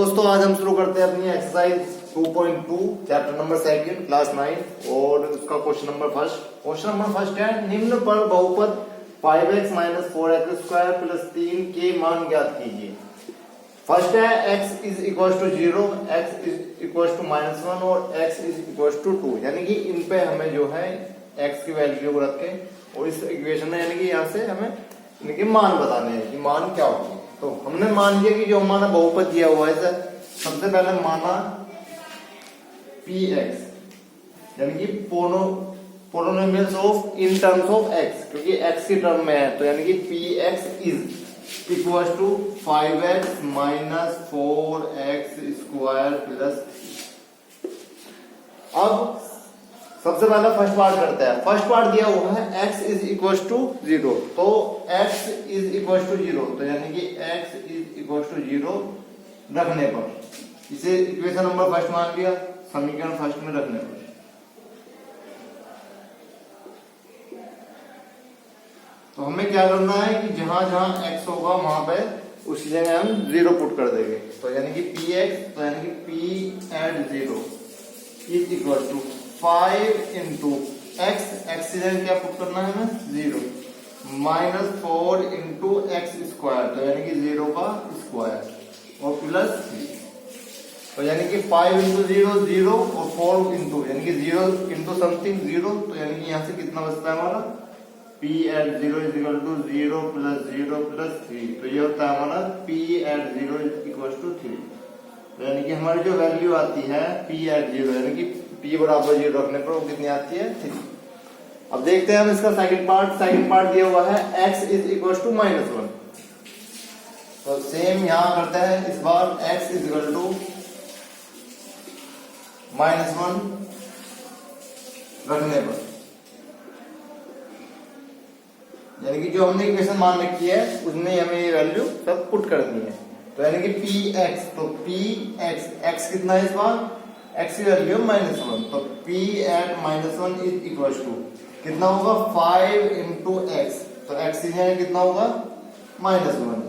दोस्तों आज हम शुरू करते हैं अपनी एक्सरसाइज 2.2 चैप्टर नंबर 2 क्लास 9 और उसका क्वेश्चन नंबर फर्स्ट है निम्न पर बहुपद 5x माइनस 4x² प्लस 3 के मान ज्ञात कीजिए। फर्स्ट है x is equal to 0, x is equal to -1 और x इज इक्वल टू 2, यानी कि इन पे हमें जो है x की वैल्यू रख के और इस इक्वेशन में यानी कि यहाँ से हमें इनके मान बताने हैं कि मान क्या होगा। तो हमने मान लिया कि जो हमारा बहुपद दिया हुआ है सर, सबसे पहले माना px यानी कि polynomials of in terms of x, क्योंकि x की टर्म में है तो यानी कि px is equal to 5x minus 4x² plus. अब सबसे पहले फर्स्ट पार्ट करते हैं। फर्स्ट पार्ट दिया हुआ है x इज इक्वल टू 0, तो x इज इक्वल टू 0 तो यानी कि x इज इक्वल टू 0 रखने पर इसे इक्वेशन नंबर फर्स्ट मान लिया, समीकरण फर्स्ट में रखने पर। तो हमें क्या करना है कि जहां जहां x होगा वहां पे उसी जगह हम 0 पुट कर देंगे। तो यानी कि px तो यानी कि p at 0 is equal to 5 into x, x क्या पुट करना है हमें 0, माइनस 4 इंटू x² तो यानी कि 0 का स्क्वायर और प्लस 3। तो यानी कि 5 इंटू 0 0 और 4 इंटू यानी कि 0 इंटू समथिंग 0, तो यानी कि यहाँ से कितना बचता है हमारा p at 0 is equal to 0 plus 0 plus 3। तो ये होता है हमारा p at 0 is equal to 3। तो यानी कि हमारी जो वैल्यू आती है p एट 0 यानी कि p बराबर 0 रखने पर वो कितनी आती है 3। अब देखते हैं हम इसका सेकंड पार्ट दिया हुआ है x इज इक्वल टू -1। तो सेम यहां करते हैं, इस बार x इज इक्वल टू -1 रखने पर यानी कि जो हमने इक्वेशन मान रखी है उसमें हमें ये वैल्यू सब पुट करनी है। तो यानी कि px तो px x कितना है इस बार x की वैल्यू -1, तो p at -1 is equal to कितना होगा 5 इंटू एक्स, तो x की जगह कितना होगा -1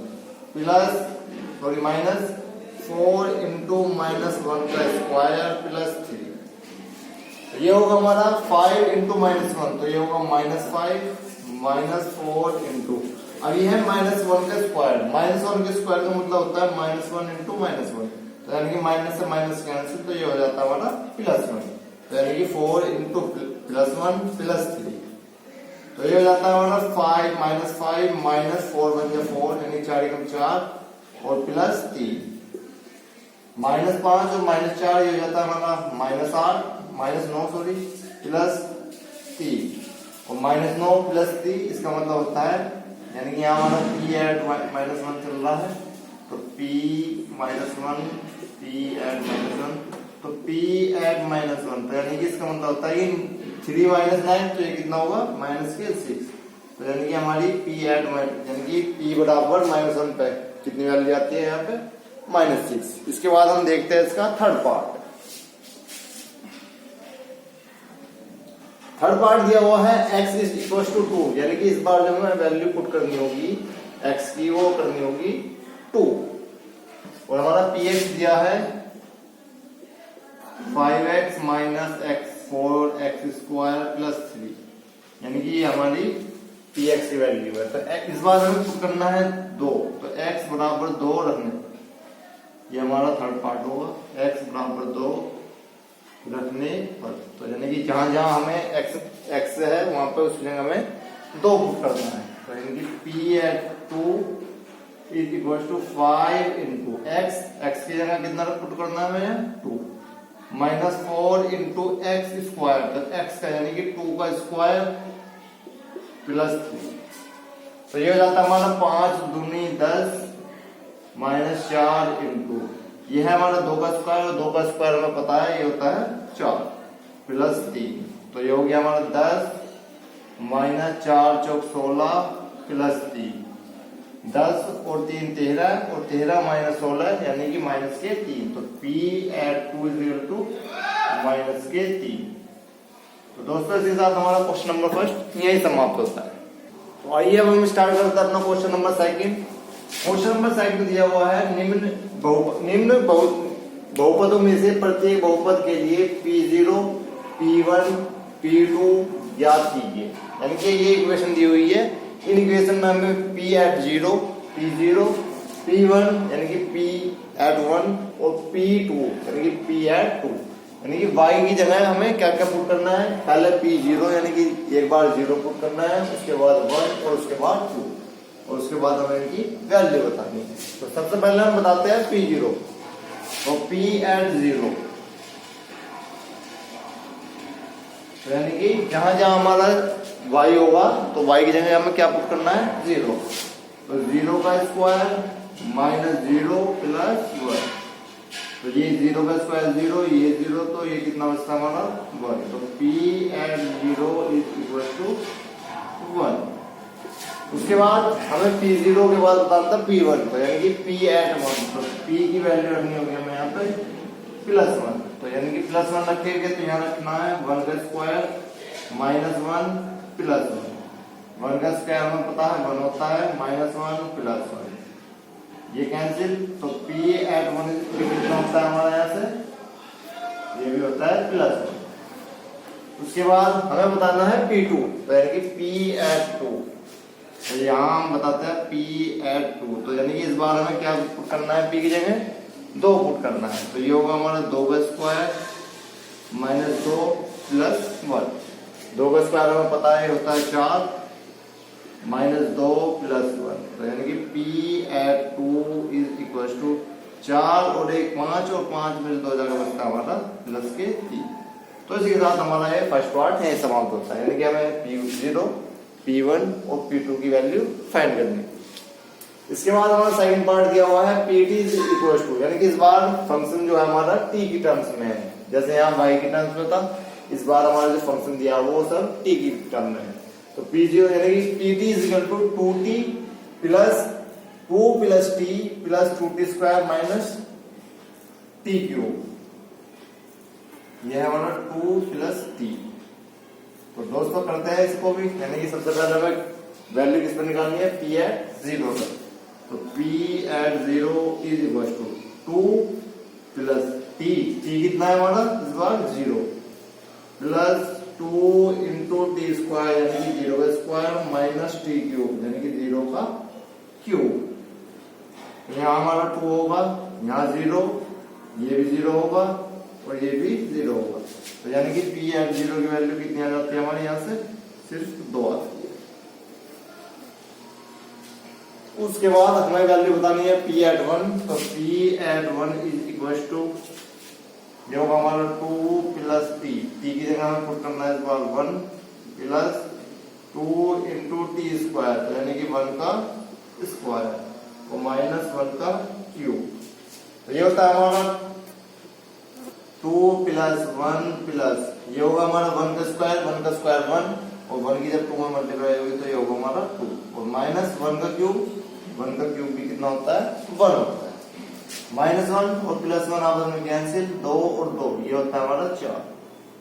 प्लस माइनस 4 इंटू -1 का स्क्वायर प्लस 3। तो ये होगा हमारा 5 इंटू -1 तो ये होगा -5 -4 इंटू, अब ये है -1 का स्क्वायर, -1 के स्क्वायर का मतलब होता है -1 इंटू -1, तो यानी कि माइनस से माइनस कैंसिल, तो ये हो जाता है हमारा +1, तो यानी कि 4 इंटू +1 प्लस 3, तो ये हो जाता है हमारा 5 माइनस 4 बन गया 4 यानी 4 एकम 4 और प्लस 3, -5 और -4 ये हो जाता है हमारा -9 प्लस 3 और -9 प्लस 3, इसका मतलब होता है यानी कि यहाँ हमारा p एट -1 चल रहा है, तो p -1 तो p एट -1 तो यानी कि इसका मतलब होता है कि 3 - 9 तो ये कितना होगा -6, तो यानी कि हमारी p एट यानी कि p बराबर -1 पे कितनी वैल्यू आती है यहाँ पे -6। इसके बाद हम देखते हैं इसका थर्ड पार्ट दिया हुआ है x इज इक्वल टू 2, यानी कि इस बार जो हमें वैल्यू पुट करनी होगी x की वो करनी होगी 2 और हमारा px दिया है 5x माइनस 4x² प्लस 3, यानी कि ये हमारी px की वैल्यू है। तो इस बार हमें पुट करना है 2, तो x बराबर 2 रखने, ये हमारा थर्ड पार्ट होगा, x बराबर 2 रखने पर, तो यानी कि जहां जहां हमें x है वहां पे उस जगह हमें 2 पुट करना है। तो यानी कि p at 2 is equal to 5 into x की जगह कितना पुट करना है हमें 2 माइनस 4 इंटू x², तो x का यानी कि 2 का स्क्वायर प्लस 3, तो ये हो जाता है हमारा 5 दूनी 10 -4 इंटू ये है हमारा 2 का स्क्वायर और 2 का स्क्वायर हमें पता है ये होता है 4 प्लस 3, तो ये हो गया हमारा 10 -4 चौक 16 प्लस 3, 10 और 3 13 और 13 - 16 यानी कि -3, तो p at 2 is equal to -3। तो दोस्तों इसके साथ हमारा क्वेश्चन नंबर फर्स्ट यही समाप्त होता है। तो आइए अब हम स्टार्ट करते हैं अपना question number second. Question number second में दिया हुआ है निम्न बहुपदों में से प्रत्येक बहुपद के लिए P0, P1, P2 ज्ञात कीजिए। यानी कि ये इक्वेशन दी हुई है, इन इक्वेशन में हमें P at 0, P0, P1 यानी कि P at 1 और P2 यानी कि P at 2 यानी कि y की जगह हमें क्या क्या पुट करना है। पहले P0 यानी कि एक बार 0 पुट करना है, उसके बाद 1 और उसके बाद 2 और उसके बाद हमें इनकी वैल्यू बतानी है। तो सबसे पहले हम बताते हैं P0, तो P at 0 तो यानी कि जहां जहां हमारा y होगा तो y की जगह हमें क्या पुट करना है 0, तो 0 का स्क्वायर माइनस 0 प्लस 1, तो ये 0 का स्क्वायर 0, ये 0, तो ये कितना बचता हमारा 1, तो P at 0 is equal to 1। उसके बाद हमें P0 के बाद बताना था P1, तो यानी कि P at 1, तो P की वैल्यू रखनी होगी हमें यहाँ पे +1, तो यानी कि +1 रखेंगे तो यहाँ रखना है 1 का स्क्वायर माइनस 1 प्लस 1 का स्क्वायर हमें पता है 1 होता है, -1 प्लस 1 ये कैंसिल, तो P at 1 कितना होता है हमारा यहाँ से, ये भी होता है +1। उसके बाद हमें बताना है P2, तो यानी कि P at 2, तो यहाँ हम बताते हैं P at 2, तो यानी कि इस बार हमें क्या पुट करना है, P की जगह 2 पुट करना है, तो ये होगा हमारा 2 का स्क्वायर माइनस 2 प्लस 1, 2 का स्क्वायर हमें पता है होता है 4 माइनस 2 प्लस 1, तो यानी कि P at 2 is equal to 4 और 1 5 और 5 में 2 जगह बचता हमारा प्लस के 3। तो इसी के साथ हमारा ये फर्स्ट पार्ट है समाप्त होता है, यानी कि हमें P0, P1 और P2 की वैल्यू फाइंड करनी है। इसके बाद हमारा सेकंड पार्ट दिया हुआ है Pt इज इक्वल टू, यानी कि इस बार फंक्शन जो है हमारा t की टर्म्स में है, जैसे यहाँ y की टर्म्स में था, इस बार हमारा जो फंक्शन दिया वो सब t की टर्म में है। तो P0 यानी कि Pt is equal to 2t plus 2 plus t plus 2t square minus t cube, यह हमारा 2 प्लस t। तो दोस्तों करते हैं इसको भी, यानी कि सबसे पहले हमें वैल्यू किस पर निकालनी है, P at 0 पर, तो P at 0 is equal to 2 plus t कितना है हमारा इस बार 0 प्लस 2 इंटू टी स्क्वायर यानी कि 0 का स्क्वायर माइनस टी क्यूब यानी कि 0 का क्यूब। यहाँ हमारा 2 होगा, यहाँ 0, ये भी 0 होगा और ये भी 0 होगा, तो यानी कि P at 0 की वैल्यू कितनी आ जाती है हमारे यहाँ से, सिर्फ 2 आती है। उसके बाद हमें वैल्यू बतानी है P at 1, तो P at 1 is equal to ये होगा हमारा 2 प्लस t की जगह हमें पुट करना है इस बार 1 प्लस 2 इंटू टी स्क्वायर, तो यानी कि 1 का स्क्वायर और माइनस 1 का क्यूब, तो ये होता है हमारा 2 प्लस 1 प्लस ये होगा हमारा 1 का स्क्वायर 1 और 1 की जब 2 में मल्टीप्लाई होगी तो ये होगा हमारा 2 और माइनस 1 का क्यूब भी कितना होता है 1 होता है, -1 और +1 आपस में कैंसिल, 2 और 2 ये होता है हमारा 4,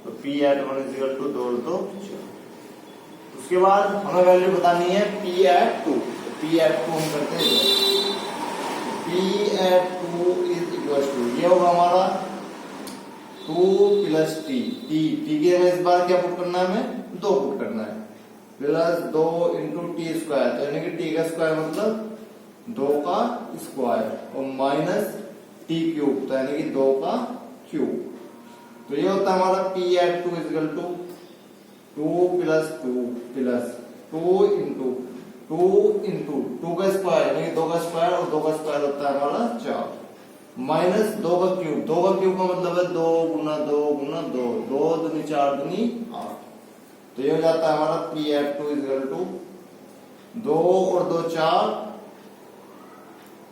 तो P at 1 is equal to 2 और 2 4। उसके बाद हमें वैल्यू बतानी है P at 2, तो P at 2 हम करते हैं, P at 2 is equal to ये होगा हमारा 2 प्लस t की जगह इस बार क्या पुट करना है हमें 2 पुट करना है, प्लस 2 इंटू टी स्क्वायर, तो यानी कि t का स्क्वायर मतलब 2 का स्क्वायर और माइनस टी क्यूब, तो यानी कि 2 का क्यूब, तो ये होता है हमारा P at 2 is equal to 2 plus 2 plus 2 into 2 का स्क्वायर यानी कि 2 का स्क्वायर और 2 का स्क्वायर होता है हमारा 4 माइनस 2 का क्यूब का मतलब है 2 गुना 2 गुना 2, 2 दूनी 4 दूनी 8, तो ये हो जाता है हमारा P at 2 is equal to 2 और 2 4,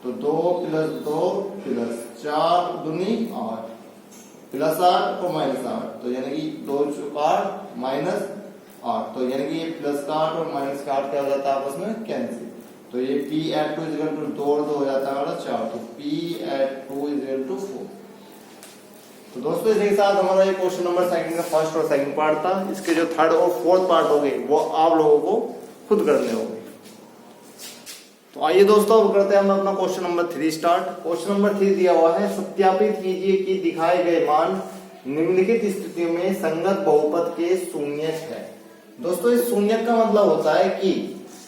तो 2 प्लस 2 प्लस 4 दूनी 8 प्लस 8 और माइनस 8, तो यानी कि 2 8 माइनस 8, तो यानी कि ये प्लस का 8 और माइनस का 8 क्या हो जाता है आपस में कैंसिल, तो ये P at 2 is equal to 2 और 2 हो जाता है हमारा 4, तो P at 2 is equal to 4। तो दोस्तों इसी के साथ हमारा ये क्वेश्चन नंबर सेकंड का फर्स्ट और सेकंड पार्ट था। इसके जो थर्ड और फोर्थ पार्ट होंगे वो आप लोगों को खुद करने होंगे। तो तो आइए दोस्तों अब करते हैं हम अपना question number 3 start. Question number 3 दिया हुआ है, सत्यापित कीजिए कि दिखाए गए मान निम्नलिखित स्थितियों में संगत बहुपद के शून्यक है। दोस्तों इस शून्यक का मतलब होता है कि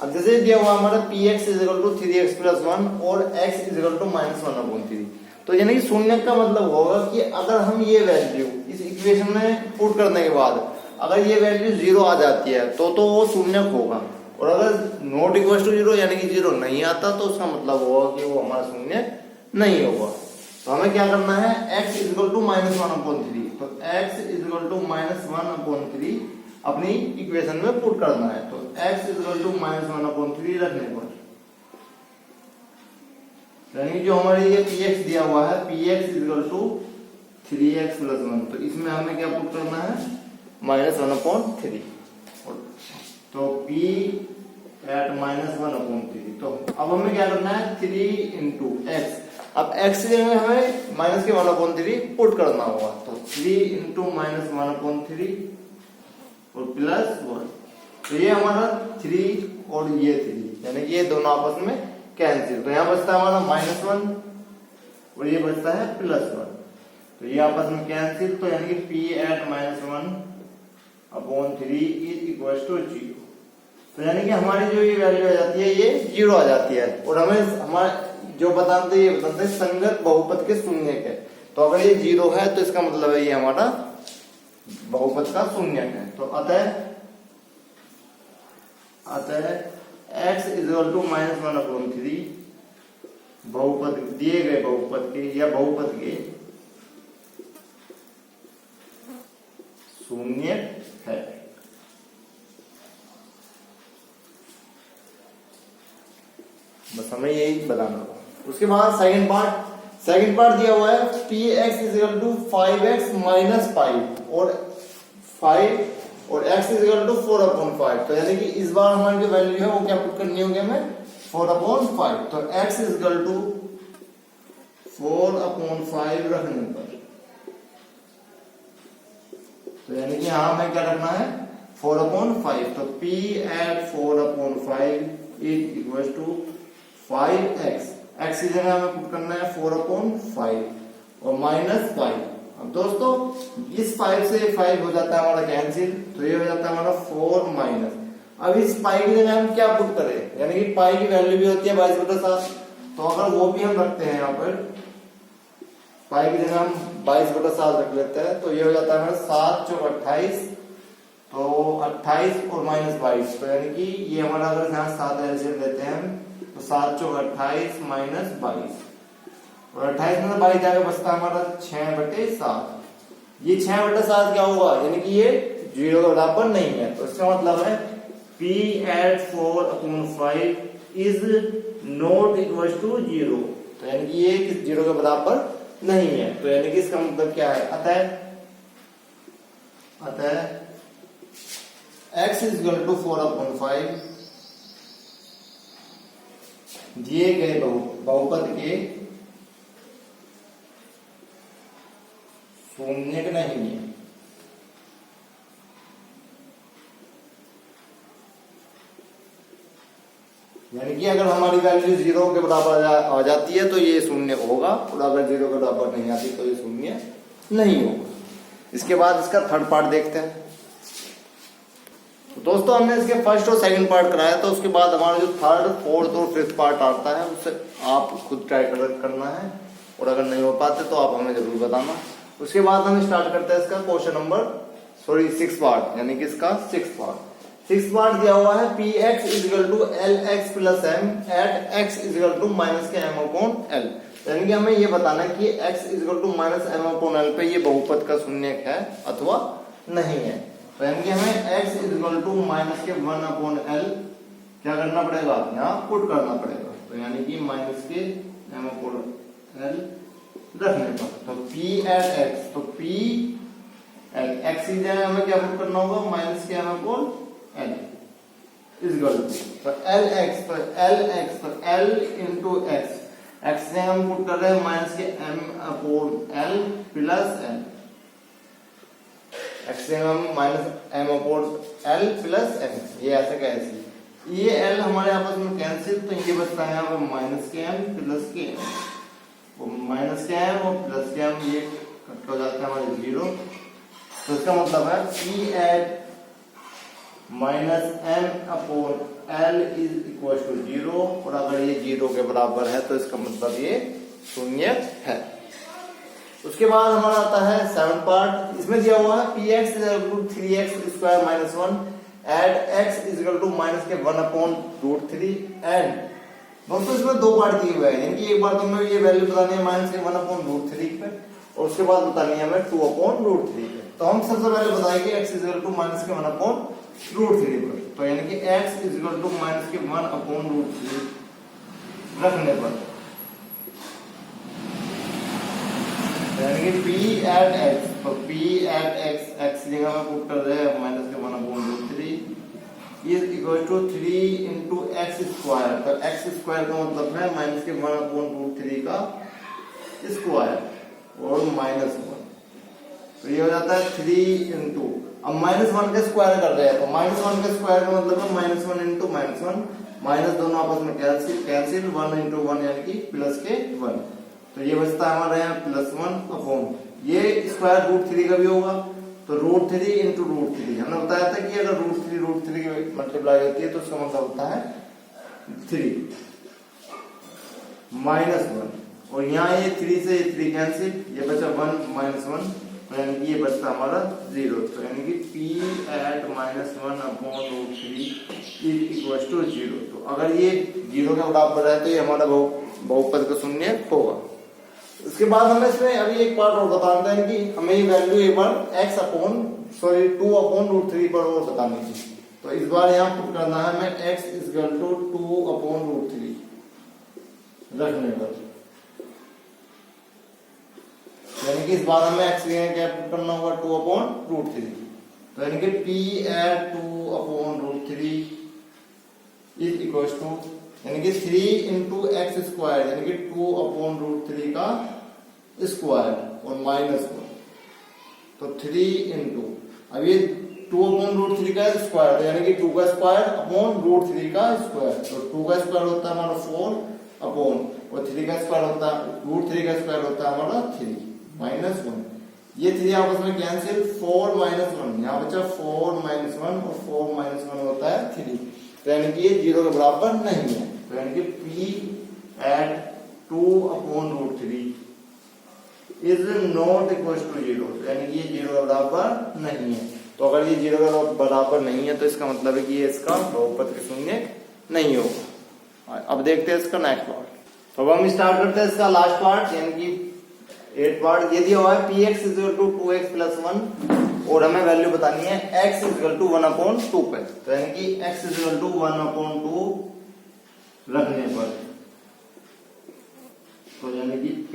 अब जैसे दिया हुआ हमारा px equal to 3x plus 1 और x इक्वल टू -1/3, तो यानी कि शून्यक का मतलब होगा कि अगर हम ये वैल्यू इस इक्वेशन में पुट करने के बाद अगर ये वैल्यू 0 आ जाती है तो वो शून्यक होगा, और अगर नॉट इक्वल टू 0 यानी कि 0 नहीं आता तो उसका मतलब होगा कि वो हमारा शून्यक नहीं होगा। तो हमें क्या करना है, x इक्वल टू -1/3, तो x इक्वल टू -1/3 अपनी इक्वेशन में पुट करना है। तो x इक्वल टू -1/3 रखने पर यानी जो हमारे ये px दिया हुआ है px equal to 3x plus 1, तो इसमें हमें क्या पुट करना है -1/3, तो p एट -1/3। तो अब हमें क्या करना है 3 इंटू x, अब x की जगह हमें माइनस के 1/3 पुट करना होगा, तो 3 इंटू -1/3 और प्लस 1, तो ये हमारा 3 और ये 3 यानी कि ये दोनों आपस में कैंसिल, तो यहाँ बचता है हमारा -1 और ये बचता है +1, तो ये आपस में कैंसिल, तो यानी कि p at -1/3 is equal to 0। तो यानी कि हमारी जो ये वैल्यू आ जाती है ये 0 आ जाती है, और हमें हमारे जो बताते ये बताते हैं संगत बहुपद के शून्यक है। तो अगर ये 0 है तो इसका मतलब है ये हमारा बहुपद का शून्यक है। तो अतः x इक्वल टू -1/3 बहुपद दिए गए बहुपद के या बहुपद के शून्यक है। बस हमें यही बताना होगा। उसके बाद सेकंड पार्ट दिया हुआ है px equal to 5x minus 5 और 5 और x इक्वल टू 4/5, तो यानी कि इस बार हमारी जो वैल्यू है वो क्या पुट करनी होगी हमें 4/5, तो x इक्वल टू 4/5 रखने पर, तो यानी कि यहां हमें क्या रखना है 4/5, तो p at 4/5 is equal to 5x, x की जगह हमें पुट करना है 4/5 और -5। अब दोस्तों इस 5 से 5 हो जाता है हमारा कैंसिल, तो ये हो जाता है हमारा 4 माइनस। अब इस पाई की जगह हम क्या पुट करें, यानी कि पाई की वैल्यू भी होती है 22/7, तो अगर वो भी हम रखते हैं यहाँ पर पाई की जगह हम 22/7 रख लेते हैं, तो ये हो जाता है हमारा 7 चौक 28, तो 28 और -22, तो यानी कि ये हमारा अगर यहाँ 7 एलसीएम लेते हैं हम तो 7 चौक 28 -22 और 28 में 22 जाएगा, बचता हमारा 6/7। ये 6/7 क्या होगा, यानी कि ये 0 के बराबर नहीं है, तो इसका मतलब है p at 4/5 is not equal to 0, तो यानी कि ये 0 के बराबर नहीं है। तो यानी कि इसका मतलब क्या है, अतः x इक्वल टू 4/5 दिए गए बहुपद के शून्यक नहीं है। यानी कि अगर हमारी वैल्यू 0 के बराबर आ जाती है तो ये शून्य होगा, और अगर 0 के बराबर नहीं आती तो ये शून्य नहीं होगा। इसके बाद इसका थर्ड पार्ट देखते हैं। तो दोस्तों हमने इसके फर्स्ट और सेकंड पार्ट कराया, तो उसके बाद हमारा जो थर्ड, फोर्थ और फिफ्थ पार्ट आता है उससे आप खुद ट्राई करना है, और अगर नहीं हो पाते तो आप हमें जरूर बताना। उसके बाद हम स्टार्ट करते हैं इसका क्वेश्चन नंबर 6 पार्ट, यानी कि इसका 6 पार्ट दिया हुआ है px equal to lx plus m at x equal to -m/l, यानी कि हमें ये बताना है कि x इक्वल टू -m/l पे ये बहुपद का शून्यक है अथवा नहीं है। तो यानी कि हमें x इक्वल टू -1/l क्या करना पड़ेगा, यहाँ पुट करना पड़ेगा, तो यानी कि -m/l रखने पर, तो p एट x, तो p एट x की जगह हमें क्या पुट करना होगा -m/l इक्वल टू, तो lx, तो l इंटू x से हम पुट कर रहे हैं -m/l प्लस l, x से हम -m/l प्लस m, ये ऐसे कैसे, ये एल हमारे आपस में कैंसिल, तो ये बचता है यहाँ पे माइनस के एम प्लस के एम, वो माइनस के एम और प्लस के एम ये कट हो जाता है हमारे जीरो। तो इसका मतलब है p at minus m upon l is equal to zero, और अगर ये जीरो के बराबर है तो इसका मतलब ये शून्य है। उसके बाद हमारा आता है 7 पार्ट, इसमें दिया हुआ है p x is equal to 3x square minus 1 and x is equal to minus के 1 अपॉन रूट 3 एंड दोस्तों इसमें दो पार्ट दिए हुए हैं, यानी कि एक बार तो हमें ये वैल्यू बतानी है माइनस के 1 अपॉन रूट 3 पे, और उसके बाद बतानी है हमें 2 अपॉन रूट 3 पे। तो हम सबसे पहले बताएंगे x is equal to minus के 1 अपॉन रूट 3 पर, तो यानी कि x is equal to minus के 1 अपॉन रूट 3 रखने पर, यानी कि p एट x, तो p एट x जगह में पुट कर रहे हैं माइनस के 1 upon root 3 is equal to 3 into x square, तो एक्स स्क्वायर का मतलब है माइनस के 1 अपॉन रूट 3 का स्क्वायर और माइनस 1, तो ये हो जाता है 3 इंटू, अब माइनस 1 का स्क्वायर कर रहे हैं, तो माइनस 1 का स्क्वायर का मतलब है माइनस 1 इंटू माइनस 1, माइनस दोनों आपस में कैंसिल 1 इंटू 1 यानी कि प्लस के 1, तो ये बचता है हमारे यहाँ प्लस 1 अपॉन ये स्क्वायर रूट 3 का भी होगा, तो रूट 3 इंटू रूट 3, हमने बताया था कि अगर रूट 3 की मल्टीप्लाई होती है तो उसका मतलब होता है 3 माइनस 1, और यहाँ ये 3 से 3 कैंसिल, ये बचा 1 माइनस 1, तो यानी कि ये बचता हमारा 0, तो यानी कि p at minus 1 upon root 3 is equal to 0, तो अगर ये 0 के बराबर है तो ये हमारा बहुपद का शून्य होगा। उसके बाद हमें इसमें अभी एक पार्ट और बताना है कि हमें ये वैल्यू एक बार टू अपॉन रूट 3 पर और बतानी थी, तो इस बार यहाँ पुट करना है हमें x is equal to 2 upon root 3 रखने पर, यानी कि इस बार हमें x क्या पुट करना होगा 2 अपॉन रूट 3, तो यानी कि p at 2 upon root 3 is equal to, यानी कि 3 इंटू एक्स स्क्वायर यानी कि 2 अपॉन रूट 3 का स्क्वायर और माइनस 1, तो 3 इंटू, अब ये 2 अपॉन रूट 3 का स्क्वायर, तो यानी कि 2 का स्क्वायर अपॉन रूट 3 का स्क्वायर, तो 2 का स्क्वायर होता है हमारा 4 अपॉन, और 3 का स्क्वायर होता है रूट 3 का स्क्वायर होता है हमारा 3 माइनस 1, ये 3 आपस में कैंसिल, 4 माइनस 1, यहाँ बचा 4 माइनस 1 और 4 माइनस 1 होता है 3, तो यानी कि ये 0 के बराबर नहीं है, तो यानी कि p at 2 upon root 3 is not equal to 0, यानी कि ये 0 के बराबर नहीं है, तो अगर ये 0 के बराबर नहीं है तो इसका मतलब है कि ये इसका बहुपद के शून्य नहीं होगा। अब देखते हैं इसका नेक्स्ट पार्ट, तो अब हम स्टार्ट करते हैं इसका लास्ट पार्ट, यानी कि 8 पार्ट। ये दिया हुआ है p x is equal to 2x plus 1 और हमें वैल्यू बतानी है x is equal to 1 upon 2 पे, तो यानी कि x is equal to 1 upon 2 रखने पर, तो यानी कि p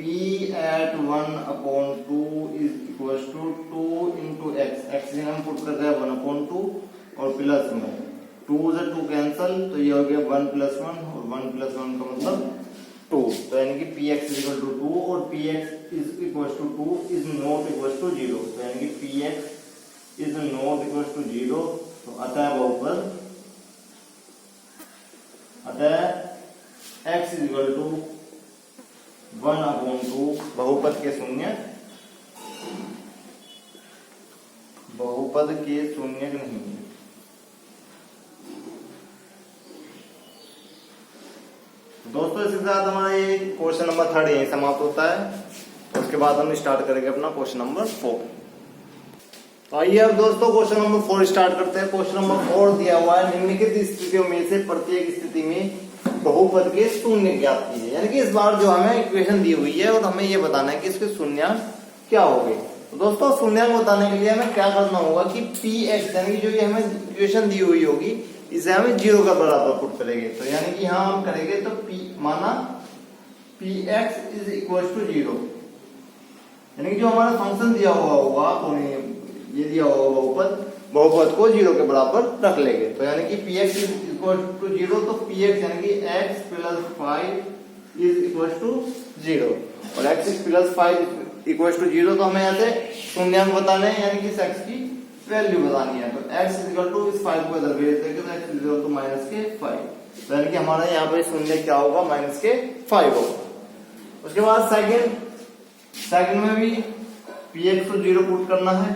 at 1 upon 2 is equal to 2 into x से हम पुट कर रहे हैं 1 अपॉन 2 और प्लस में 2 से 2 कैंसल, तो ये हो गया 1 प्लस 1 और 1 प्लस 1 का मतलब 2, तो यानी कि px इज इक्वल टू 2 और px is equal to 2 is not equal to 0, तो यानी कि px is not equal to 0, तो अतः बहुपद x is equal to 1 upon 2 बहुपद के शून्य नहीं है। दोस्तों इसके साथ हमारा ये क्वेश्चन नंबर 3 यही समाप्त होता है, तो उसके बाद हम स्टार्ट करेंगे अपना क्वेश्चन नंबर 4। तो आइए अब दोस्तों क्वेश्चन नंबर 4 स्टार्ट करते हैं। क्वेश्चन नंबर 4 दिया हुआ है निम्नलिखित स्थितियों में से प्रत्येक स्थिति में बहुपद के शून्य ज्ञात कीजिए, यानी कि इस बार जो हमें इक्वेशन दी हुई है और हमें ये बताना है कि इसके शून्य क्या होंगे। तो दोस्तों शून्य बताने के लिए हमें क्या करना होगा कि px यानी कि जो ये हमें इक्वेशन दी हुई होगी इसे हमें 0 का बराबर पुट करेंगे, तो यानी कि यहाँ हम करेंगे तो माना px इज इक्वल टू 0, यानी कि जो हमारा फंक्शन दिया हुआ होगा और ये दिया हुआ बहुपद को 0 के बराबर रख लेंगे, तो यानी कि px इज इक्वल टू 0, तो px यानी कि x plus 5 is equal to 0 और x प्लस 5 इक्वल टू 0, तो हमें यहाँ से शून्यांक बताने हैं, यानी कि x की वैल्यू बतानी है। तो x इक्वल टू इस 5 को इधर भेज देंगे तो x इक्वल टू माइनस के 5, यानी कि हमारा यहाँ पे शून्य क्या होगा, माइनस के 5 होगा। उसके बाद सेकंड में भी px को 0 पुट करना है,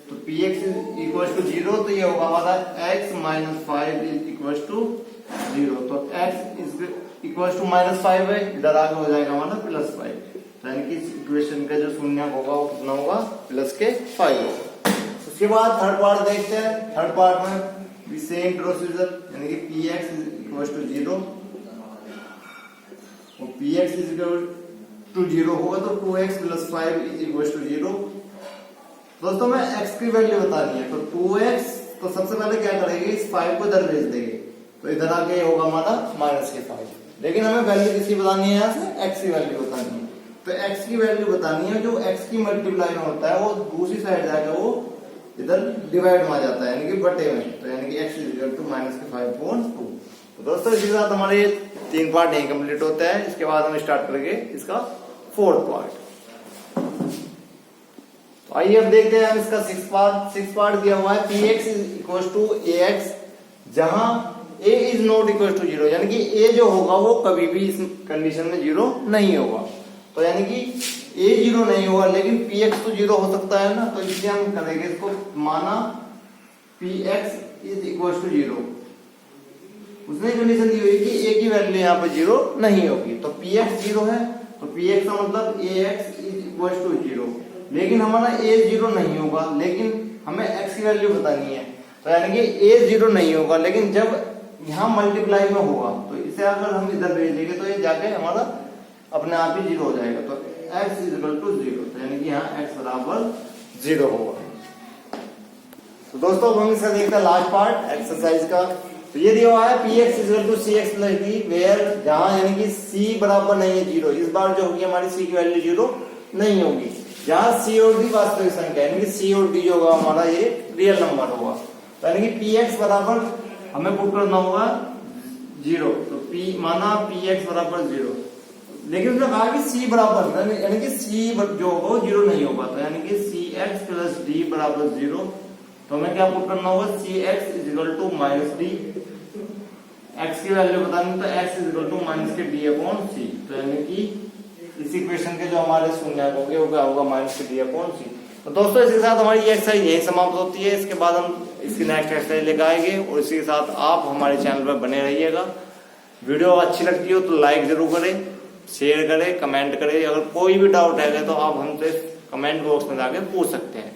तो px इक्वल टू 0, तो ये होगा हमारा x माइनस 5 इक्वल टू 0। तो x इक्वल टू माइनस 5 है, इधर आगे हो जाएगा हमारा प्लस 5, यानी कि इस इक्वेशन का जो शून्य होगा वो कितना होगा, प्लस के 5 होगा। उसके बाद थर्ड पार्ट देखते हैं। थर्ड पार्ट में भी सेम प्रोसीजर, यानी कि px इक्वल टू 0 और px इक्वल टू 0 होगा तो 2x प्लस 5 इक्वल टू 0। दोस्तों में x की वैल्यू बतानी है, तो 2x, तो सबसे पहले क्या करेंगे, इस 5 को इधर भेज देंगे, तो इधर आके होगा हमारा माइनस के 5। लेकिन हमें वैल्यू किसकी बतानी है, यहाँ से x की वैल्यू बतानी है। तो x की वैल्यू बतानी है, जो x की मल्टीप्लाई में होता है वो दूसरी साइड जाके वो इधर डिवाइड में आ जाता है, यानी कि बटे में, तो यानी कि x इक्वल टू माइनस के 5/2। तो दोस्तों इसी के साथ हमारे ये 3 पार्ट यही कंप्लीट होता है। इसके बाद हम स्टार्ट करेंगे इसका 4th पार्ट। तो आइए अब देखते हैं हम इसका 6th पार्ट दिया हुआ है px इक्वल टू ax, जहां a is not equal to 0, यानी कि a जो होगा वो कभी भी इस कंडीशन में 0 नहीं होगा। तो यानी कि a 0 नहीं होगा, लेकिन px तो 0 हो सकता है ना, तो इसलिए हम करेंगे इसको, माना px इज इक्वल टू 0, उसने कंडीशन दी हुई कि a की वैल्यू यहाँ पे 0 नहीं होगी। तो px 0 है, तो px का मतलब ax इज इक्वल टू 0, लेकिन हमारा a 0 नहीं होगा, लेकिन हमें x की वैल्यू बतानी है। तो यानी कि a 0 नहीं होगा, लेकिन जब यहाँ मल्टीप्लाई में होगा तो इसे अगर हम इधर भेज देंगे तो ये जाके हमारा अपने आप ही 0 हो जाएगा। तो x इज इक्वल टू 0, तो यानी कि यहाँ x बराबर 0 होगा। तो दोस्तों हम इसका देखते हैं लास्ट पार्ट एक्सरसाइज का। तो ये दिया हुआ है px is equal to cx plus d, where जहां यानी कि c बराबर नहीं है 0, इस बार जो होगी हमारी c की वैल्यू 0 नहीं होगी। जहां c और d वास्तविक संख्या, यानी कि c और d जो होगा हमारा ये रियल नंबर होगा। तो यानी कि px बराबर हमें पुट करना होगा 0, तो माना px बराबर 0, लेकिन उसने कहा कि c बराबर, यानी कि c जो होगा वो 0 नहीं होगा, तो यानी कि cx प्लस d बराबर 0। तो हमें क्या पुट करना होगा, cx is equal to minus d, x की वैल्यू बतानी, तो x is equal to minus के d अपॉन c। तो यानी कि इस इक्वेशन के जो हमारे शून्य होंगे वो क्या होगा, माइनस के d अपॉन c। तो दोस्तों इसके साथ हमारी ये एक्सरसाइज यही समाप्त होती है। इसके बाद हम इसकी नेक्स्ट एक्सरसाइज लेकर आएंगे, और इसी के साथ आप हमारे चैनल पर बने रहिएगा। वीडियो अच्छी लगती हो तो लाइक जरूर करें, शेयर करें, कमेंट करें। अगर कोई भी डाउट है तो आप हमसे कमेंट बॉक्स में जाके पूछ सकते हैं।